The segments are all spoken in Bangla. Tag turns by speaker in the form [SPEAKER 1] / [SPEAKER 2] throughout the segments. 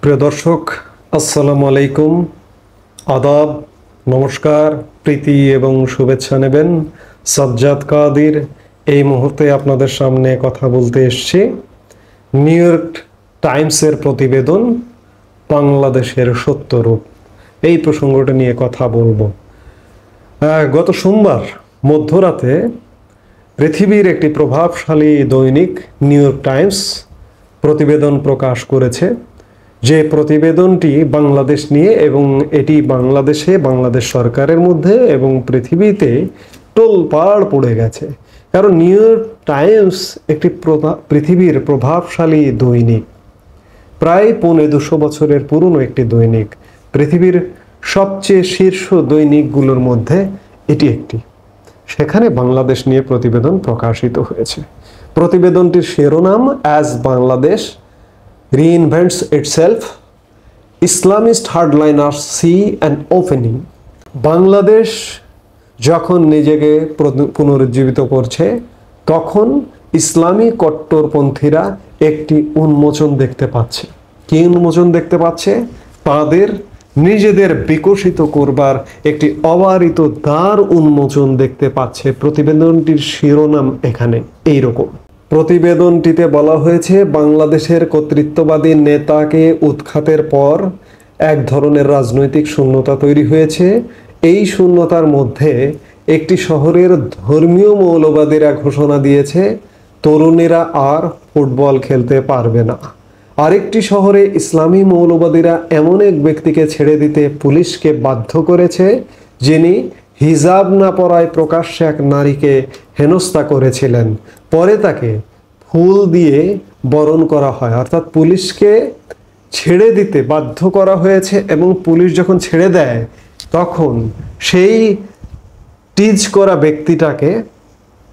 [SPEAKER 1] প্রিয় দর্শক, আসসালামু আলাইকুম, আদাব, নমস্কার, প্রীতি এবং শুভেচ্ছা নেবেন। সাজ্জাদ কাদির এই মুহূর্তে আপনাদের সামনে কথা বলতে এসেছি। নিউ ইয়র্ক টাইমসের প্রতিবেদন বাংলাদেশের সত্যরূপ, এই প্রসঙ্গটা নিয়ে কথা বলবো। গত সোমবার মধ্যরাতে পৃথিবীর একটি প্রভাবশালী দৈনিক নিউ ইয়র্ক টাইমস প্রতিবেদন প্রকাশ করেছে, যে প্রতিবেদনটি বাংলাদেশ নিয়ে, এবং এটি বাংলাদেশ সরকারের মধ্যে এবং পৃথিবীতে তোলপাড় পড়ে গেছে। কারণ নিউ ইয়র্ক টাইমস একটি পৃথিবীর প্রভাবশালী দৈনিক, প্রায় 250 বছরের পুরনো একটি দৈনিক। পৃথিবীর সবচেয়ে শীর্ষ দৈনিকগুলোর মধ্যে এটি একটি। সেখানে বাংলাদেশ নিয়ে প্রতিবেদন প্রকাশিত হয়েছে। প্রতিবেদনটির শিরোনাম as Bangladesh reinvents itself, Islamist hardliners see an opening। Bangladesh যখন নিজেকে পুনরুজ্জীবিত করছে, তখন ইসলামী কট্টরপন্থীরা একটি উন্মোচন দেখতে পাচ্ছে। কি উন্মোচন দেখতে পাচ্ছে? তাদের নিজেদের বিকশিত করবার একটি অবারিত দ্বার উন্মোচন দেখতে পাচ্ছে। প্রতিবেদনটির শিরোনাম এখানে এইরকম। প্রতিবেদনটিতে বলা হয়েছে, বাংলাদেশের কর্তৃত্ববাদী নেতাকে উৎখাতের পর এক ধরনের রাজনৈতিক শূন্যতা তৈরি হয়েছে। এই শূন্যতার মধ্যে একটি শহরের ধর্মীয় মৌলবাদীরা ঘোষণা দিয়েছে তরুণীরা আর ফুটবল খেলতে পারবে না। আরেকটি শহরে ইসলামী মৌলবাদীরা এমন এক ব্যক্তিকে ছেড়ে দিতে পুলিশকে বাধ্য করেছে, যিনি হিজাব না পরায় প্রকাশ্যে এক নারীকে হেনস্থা করেছিলেন। পরে তাকে ফুল দিয়ে বরণ করা হয়, অর্থাৎ পুলিশকে ছেড়ে দিতে বাধ্য করা হয়েছে, এবং পুলিশ যখন ছেড়ে দেয় তখন সেই টিজ করা ব্যক্তিটাকে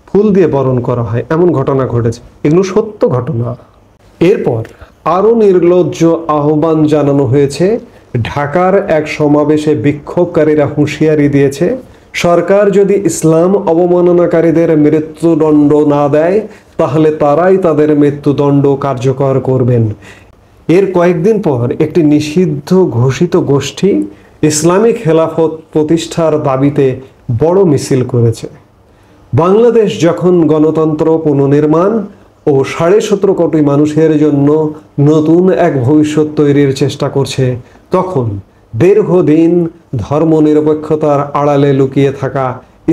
[SPEAKER 1] ফুল দিয়ে বরণ করা হয়। এমন ঘটনা ঘটেছে, এগুলো সত্য ঘটনা। এরপর আরও নির্লজ্জ আহ্বান জানানো হয়েছে। ঢাকার এক সমাবেশে বিক্ষোভকারীরা হুঁশিয়ারি দিয়েছে, সরকার যদি ইসলাম অবমাননাকারীদের মৃত্যুদণ্ড না দেয়, তাহলে তারাই তাদের মৃত্যুদণ্ড কার্যকর করবেন। এর কয়েকদিন পর একটি নিষিদ্ধ ঘোষিত গোষ্ঠী ইসলামী খেলাফত প্রতিষ্ঠার দাবিতে বড় মিছিল করেছে। বাংলাদেশ যখন গণতন্ত্র পুনর্নির্মাণ ও 17.5 কোটি মানুষের জন্য নতুন এক ভবিষ্যৎ তৈরির চেষ্টা করছে, তখন দীর্ঘদিন ধর্মনিরপেক্ষতার আড়ালে লুকিয়ে থাকা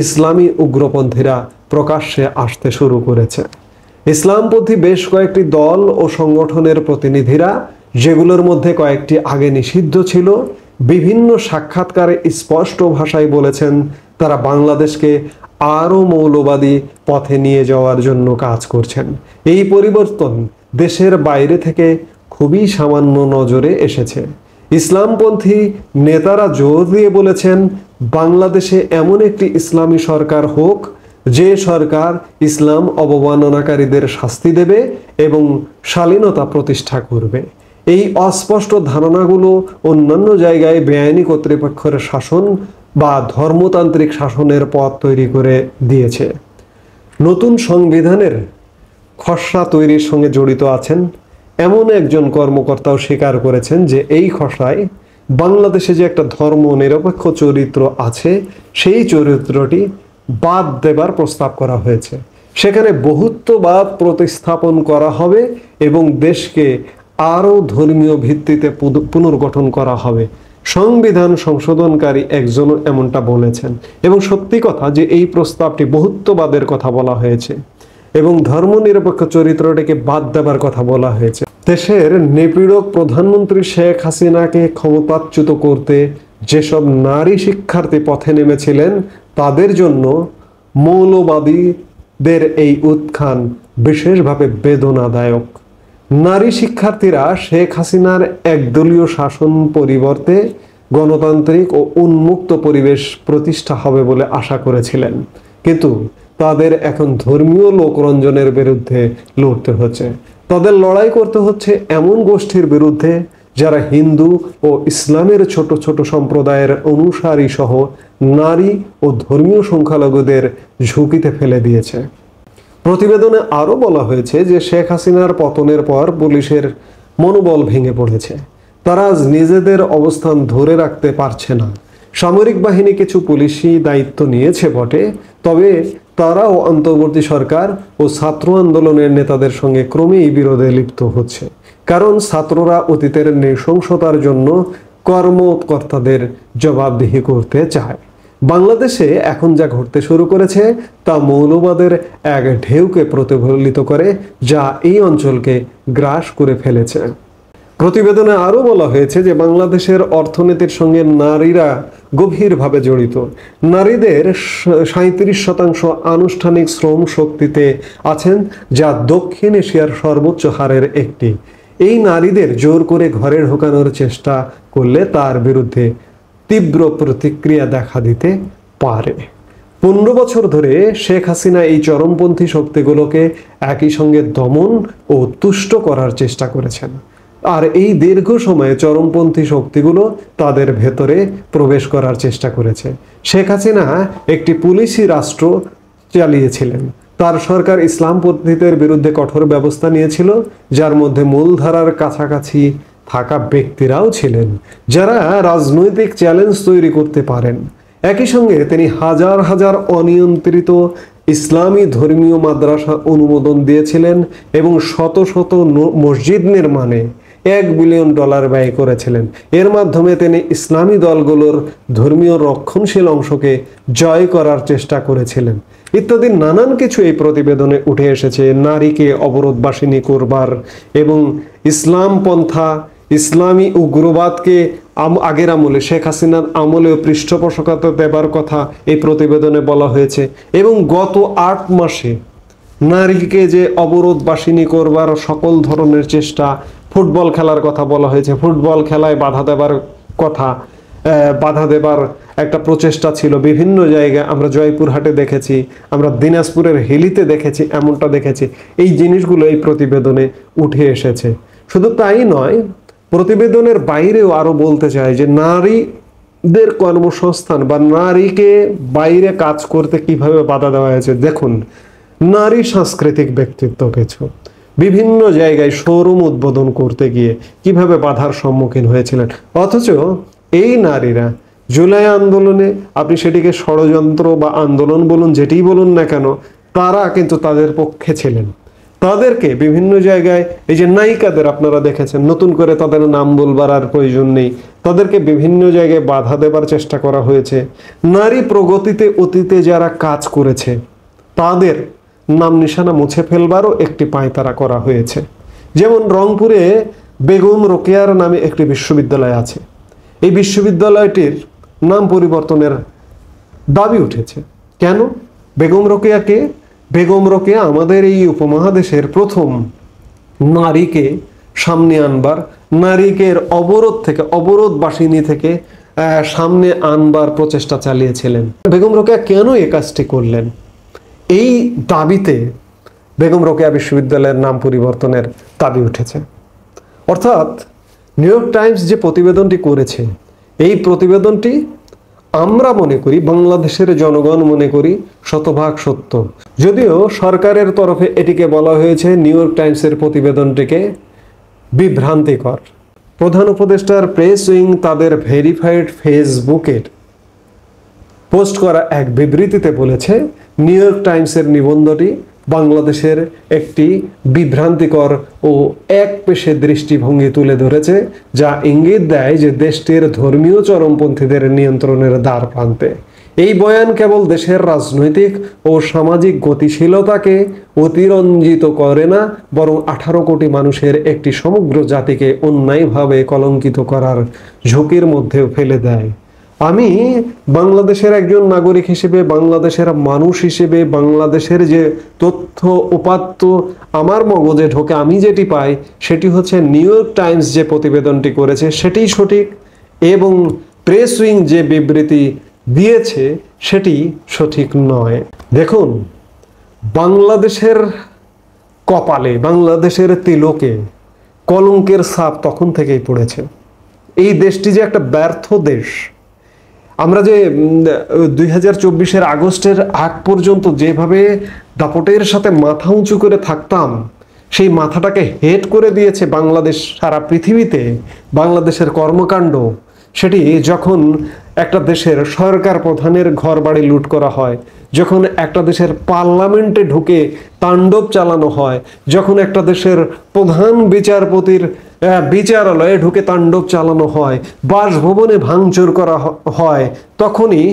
[SPEAKER 1] ইসলামী উগ্রপন্থীরা প্রকাশ্যে আসতে শুরু করেছে। ইসলামপন্থী বেশ কয়েকটি দল ও সংগঠনের প্রতিনিধিরা, যেগুলোর মধ্যে কয়েকটি আগে নিষিদ্ধ ছিল, বিভিন্ন সাক্ষাৎকারে স্পষ্ট ভাষায় বলেছেন তারা বাংলাদেশকে আরও মৌলবাদী পথে নিয়ে যাওয়ার জন্য কাজ করছেন। এই পরিবর্তন দেশের বাইরে থেকে খুবই সামান্য নজরে এসেছে। ইসলামপন্থী নেতারা জোর দিয়ে বলেছেন, বাংলাদেশে এমন একটি ইসলামী সরকার হোক, যে সরকার ইসলাম অবমাননাকারীদের শাস্তি দেবে এবং শালীনতা প্রতিষ্ঠা করবে। এই অস্পষ্ট ধারণাগুলো অন্যান্য জায়গায় বেআইনি কর্তৃপক্ষের শাসন বা ধর্মতান্ত্রিক শাসনের পথ তৈরি করে দিয়েছে। নতুন সংবিধানের খসড়া তৈরির সঙ্গে জড়িত আছেন এমন একজন কর্মকর্তাও স্বীকার করেছেন যে এই খসড়ায় বাংলাদেশে যে একটা ধর্ম নিরপেক্ষ চরিত্র আছে, সেই চরিত্রটি বাদ দেবার প্রস্তাব করা হয়েছে। সেখানে বহুত্ববাদ প্রতিস্থাপন করা হবে এবং দেশকে আরও ধর্মীয় ভিত্তিতে পুনর্গঠন করা হবে। সংবিধান সংশোধনকারী একজনও এমনটা বলেছেন, এবং সত্যি কথা যে এই প্রস্তাবটি বহুত্ববাদের কথা বলা হয়েছে এবং ধর্মনিরপেক্ষ চরিত্রটিকে বাদ দেবার কথা বলা হয়েছে। দেশের নিপীড়ক প্রধানমন্ত্রী শেখ হাসিনাকে ক্ষমতাচ্যুত করতে যেসব নারী শিক্ষার্থী পথে নেমেছিলেন, তাদের জন্য মৌলবাদীদের এই উত্থান বিশেষভাবে বেদনাদায়ক। নারী শিক্ষার্থীরা শেখ হাসিনার একদলীয় শাসন পরিবর্তে গণতান্ত্রিক ও উন্মুক্ত পরিবেশ প্রতিষ্ঠা হবে বলে আশা করেছিলেন, কিন্তু তাদের এখন ধর্মীয় লোকরঞ্জনের বিরুদ্ধে লড়তে হচ্ছে। তাদের লড়াই করতে হচ্ছে এমন গোষ্ঠীর বিরুদ্ধে যারা হিন্দু ও ইসলামের ছোট ছোট সম্প্রদায়ের অনুসারী সহ নারী ও ধর্মীয় সংখ্যালঘুদের ঝুঁকিতে ফেলে দিয়েছে। প্রতিবেদনে আরও বলা হয়েছে যে শেখ হাসিনার পতনের পর পুলিশের মনোবল ভেঙে পড়েছে। তারা আজ নিজেদের অবস্থান ধরে রাখতে পারছে না। সামরিক বাহিনী কিছু পুলিশি দায়িত্ব নিয়েছে বটে, তবে তারাও অন্তর্বর্তী সরকার ও ছাত্র আন্দোলনের নেতাদের সঙ্গে ক্রমেই বিরোধে লিপ্ত হচ্ছে। কারণ ছাত্ররা অতীতের নৃশংসতার জন্য কর্মকর্তাদের জবাবদিহি করতে চায়। বাংলাদেশে এখন যা ঘটতে শুরু করেছে তা মৌলবাদের এক ঢেউকে প্রতিফলিত করে, যা এই অঞ্চলকে গ্রাস করে ফেলেছে। প্রতিবেদনে আরও বলা হয়েছে যে বাংলাদেশের অর্থনীতির সঙ্গে নারীরা গভীরভাবে জড়িত। নারীদের 37% আনুষ্ঠানিক শ্রম শক্তিতে আছেন, যা দক্ষিণ এশিয়ার সর্বোচ্চ হারের একটি। এই নারীদের জোর করে ঘরে ঢোকানোর চেষ্টা করলে তার বিরুদ্ধে তীব্র প্রতিক্রিয়া দেখা দিতে পারে। 15 বছর ধরে শেখ হাসিনা এই চরমপন্থী শক্তিগুলোকে একই সঙ্গে দমন ও তুষ্ট করার চেষ্টা করেছেন। আর এই দীর্ঘ সময়ে চরমপন্থী শক্তিগুলো তাদের ভেতরে প্রবেশ করার চেষ্টা করেছে। শেখ হাসিনা একটি পুলিশি রাষ্ট্র চালিয়েছিলেন। তার সরকার ইসলামপন্থীদের বিরুদ্ধে কঠোর ব্যবস্থা নিয়েছিল, যার মধ্যে মূলধারার কাছাকাছি থাকা ব্যক্তিরাও ছিলেন, যারা রাজনৈতিক চ্যালেঞ্জ তৈরি করতে পারেন। একই সঙ্গে তিনি হাজার হাজার অনিয়ন্ত্রিত ইসলামী ধর্মীয় মাদ্রাসা অনুমোদন দিয়েছিলেন এবং শত শত মসজিদ নির্মাণে $1 বিলিয়ন ব্যয় করেছিলেন। এর মাধ্যমে তিনি ইসলামী দলগুলোর ধর্মীয় রক্ষণশীল অংশকে জয় করার চেষ্টা করেছিলেন। ইত্যাদি নানান কিছু এই প্রতিবেদনে উঠে এসেছে। নারীকে অবরোধবাসিনী করবার এবং ইসলাম পন্থা, ইসলামী উগ্রবাদকে আগের আমলে শেখ হাসিনার আমলেও পৃষ্ঠপোষকতা দেবার কথা এই প্রতিবেদনে বলা হয়েছে। এবং গত 8 মাসে নারীকে যে অবরোধবাসিনী করবার সকল ধরনের চেষ্টা, ফুটবল খেলার কথা বলা হয়েছে, ফুটবল খেলায় বাধা দেবার একটা প্রচেষ্টা ছিল বিভিন্ন জায়গায়। আমরা জয়পুরহাটে দেখেছি, আমরা দিনাজপুরের হিলিতে দেখেছি, এমনটা দেখেছি। এই জিনিসগুলো এই প্রতিবেদনে উঠে এসেছে। শুধু তাই নয়, প্রতিবেদনের বাইরেও আরো বলতে চাই যে নারীদের কর্মসংস্থান বা নারীকে বাইরে কাজ করতে কিভাবে বাধা দেওয়া হয়েছে। দেখুন, নারী সাংস্কৃতিক ব্যক্তিত্ব কিছু বিভিন্ন জায়গায় শোরুম উদ্বোধন করতে গিয়ে কিভাবে বাধার সম্মুখীন হয়েছিলেন, অথচ এই নারীরা জুলাই আন্দোলনে, আপনি সেটিকে ষড়যন্ত্র বা আন্দোলন বলুন, যেটিই বলুন না কেন, তারা কিন্তু তাদের পক্ষে ছিলেন। তাদেরকে বিভিন্ন জায়গায়, এই যে নায়িকাদের আপনারা দেখেছেন, নতুন করে তাদের নাম বলবার আর প্রয়োজন নেই, তাদেরকে বিভিন্ন জায়গায় বাধা দেবার চেষ্টা করা হয়েছে। নারী প্রগতিতে অতীতে যারা কাজ করেছে তাদের নাম নিশানা মুছে ফেলবারও একটি পায়তারা করা হয়েছে। যেমন রংপুরে বেগম রোকেয়ার নামে একটি বিশ্ববিদ্যালয় আছে। এই বিশ্ববিদ্যালয়টির নাম পরিবর্তনের দাবি উঠেছে। কেন? বেগম রোকেয়াকে, বেগম রোকেয়া আমাদের এই উপমহাদেশের প্রথম নারীকে সামনে আনবার, নারীকে অবরোধ বাসিনী থেকে সামনে আনবার প্রচেষ্টা চালিয়েছিলেন। বেগম রোকেয়া কেন এই কাজটি করলেন? এই দাবিতে বেগম রোকেয়া বিশ্ববিদ্যালয়ের নাম পরিবর্তনের দাবি উঠেছে। অর্থাৎ নিউ ইয়র্ক টাইমস যে প্রতিবেদনটি করেছে, এই প্রতিবেদনটি আমরা মনে করি, বাংলাদেশের জনগণ মনে করি শতভাগ সত্য। যদিও সরকারের তরফে এটিকে বলা হয়েছে নিউ ইয়র্ক টাইমসের প্রতিবেদনটিকে বিভ্রান্তিকর। প্রধান উপদেষ্টার প্রেস উইং তাদের ভেরিফাইড ফেসবুকের পোস্ট করা এক বিবৃতিতে বলেছে, নিউ ইয়র্ক টাইমসের নিবন্ধটি বাংলাদেশের একটি বিভ্রান্তিকর ও একপেশে দৃষ্টিভঙ্গি তুলে ধরেছে, যা ইঙ্গিত দেয় যে দেশটির ধর্মীয় চরমপন্থীদের নিয়ন্ত্রণের দ্বার প্রান্তে। এই বয়ান কেবল দেশের রাজনৈতিক ও সামাজিক গতিশীলতাকে অতিরঞ্জিত করে না, বরং 18 কোটি মানুষের একটি সমগ্র জাতিকে অন্যায়ভাবে কলঙ্কিত করার ঝুঁকির মধ্যেও ফেলে দেয়। আমি বাংলাদেশের একজন নাগরিক হিসেবে, বাংলাদেশের মানুষ হিসেবে, বাংলাদেশের যে তথ্য উপাত্ত আমার মগজে ঢোকে, আমি যেটি পাই সেটি হচ্ছে নিউ ইয়র্ক টাইমস যে প্রতিবেদনটি করেছে সেটিই সঠিক, এবং প্রেস উইং যে বিবৃতি দিয়েছে সেটি সঠিক নয়। দেখুন, বাংলাদেশের কপালে, বাংলাদেশের তিলকে কলঙ্কের ছাপ তখন থেকেই পড়েছে। এই দেশটি যে একটা ব্যর্থ দেশ। আমরা যে 2024-এর আগস্টের আগ পর্যন্ত যেভাবে দাপটের সাথে মাথা উঁচু করে থাকতাম, সেই মাথাটাকে হেট করে দিয়েছে বাংলাদেশ সারা পৃথিবীতে। বাংলাদেশের কর্মকাণ্ড সেটি যখন একটা দেশের সরকার প্রধানের ঘর বাড়ি লুট করা হয়, যখন একটা দেশের পার্লামেন্টে ঢুকে তাণ্ডব চালানো হয়, যখন একটা দেশের প্রধান বিচারপতির বিচারালয়ে ঢুকে তাণ্ডব চালানো হয়, বাসভবনে ভাঙচুর করা হয়, তখনই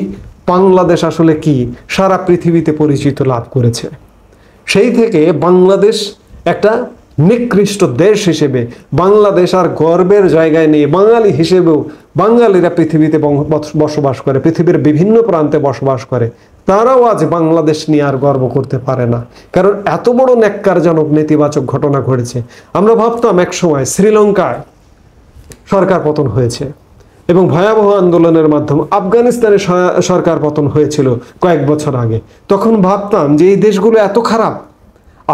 [SPEAKER 1] বাংলাদেশ আসলে কি সারা পৃথিবীতে পরিচিত লাভ করেছে। সেই থেকে বাংলাদেশ একটা নিকৃষ্ট দেশ হিসেবে, বাংলাদেশ আর গর্বের জায়গায় নেই। বাঙালি হিসেবেও বাঙালিরা পৃথিবীতে বসবাস করে, পৃথিবীর বিভিন্ন প্রান্তে বসবাস করে, তারাও আজ বাংলাদেশ নিয়ে আর গর্ব করতে পারে না, কারণ এত বড় ন্যাক্কারজনক নেতিবাচক ঘটনা ঘটেছে। আমরা ভাবতাম একসময় শ্রীলঙ্কায় সরকার পতন হয়েছে এবং ভয়াবহ আন্দোলনের মাধ্যমে আফগানিস্তানে সরকার পতন হয়েছিল কয়েক বছর আগে। তখন ভাবতাম যে এই দেশগুলো এত খারাপ,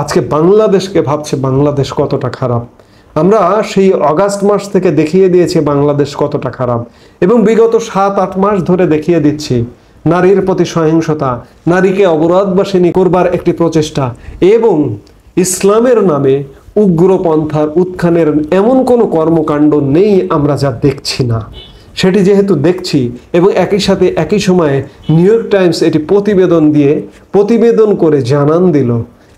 [SPEAKER 1] আজকে বাংলাদেশকে ভাবছে বাংলাদেশ কতটা খারাপ। আমরা সেই অগাস্ট মাস থেকে দেখিয়ে দিয়েছি বাংলাদেশ কতটা খারাপ, এবং বিগত 7-8 মাস ধরে দেখিয়ে দিচ্ছি নারীর প্রতি সহিংসতা, নারীকে অবরোধবাসিনী করবার একটি প্রচেষ্টা, এবং ইসলামের নামে উগ্রপন্থার উত্থানের এমন কোনো কর্মকাণ্ড নেই আমরা যা দেখছি না। সেটি যেহেতু দেখছি, এবং একই সাথে একই সময়ে নিউ ইয়র্ক টাইমস এটি প্রতিবেদন করে জানান দিল,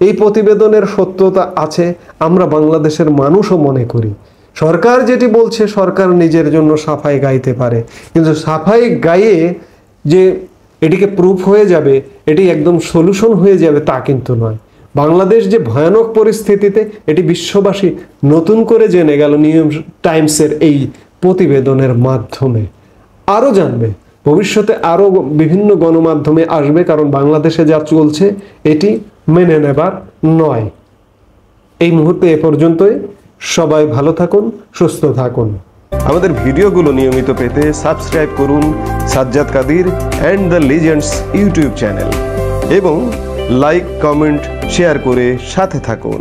[SPEAKER 1] এই প্রতিবেদনের সত্যতা আছে আমরা বাংলাদেশের মানুষও মনে করি। সরকার যেটি বলছে, সরকার নিজের জন্য সাফাই গাইতে পারে, কিন্তু সাফাই গাইয়ে যে এটিকে প্রুফ হয়ে যাবে, এটি একদম সলিউশন হয়ে যাবে তা কিন্তু নয়। বাংলাদেশ যে ভয়ানক পরিস্থিতিতে, এটি বিশ্ববাসী নতুন করে জেনে গেল নিউ ইয়র্ক টাইমসের এই প্রতিবেদনের মাধ্যমে। আরও জানবে, ভবিষ্যতে আরও বিভিন্ন গণমাধ্যমে আসবে, কারণ বাংলাদেশে যা চলছে এটি মেনে নেবার নয়। এই মুহূর্তে এ পর্যন্তই। সবাই ভালো থাকুন, সুস্থ থাকুন।
[SPEAKER 2] আমাদের ভিডিওগুলো নিয়মিত পেতে সাবস্ক্রাইব করুন Sajjad Kadir and the legends YouTube channel, এবং লাইক, কমেন্ট, শেয়ার করে সাথে থাকুন।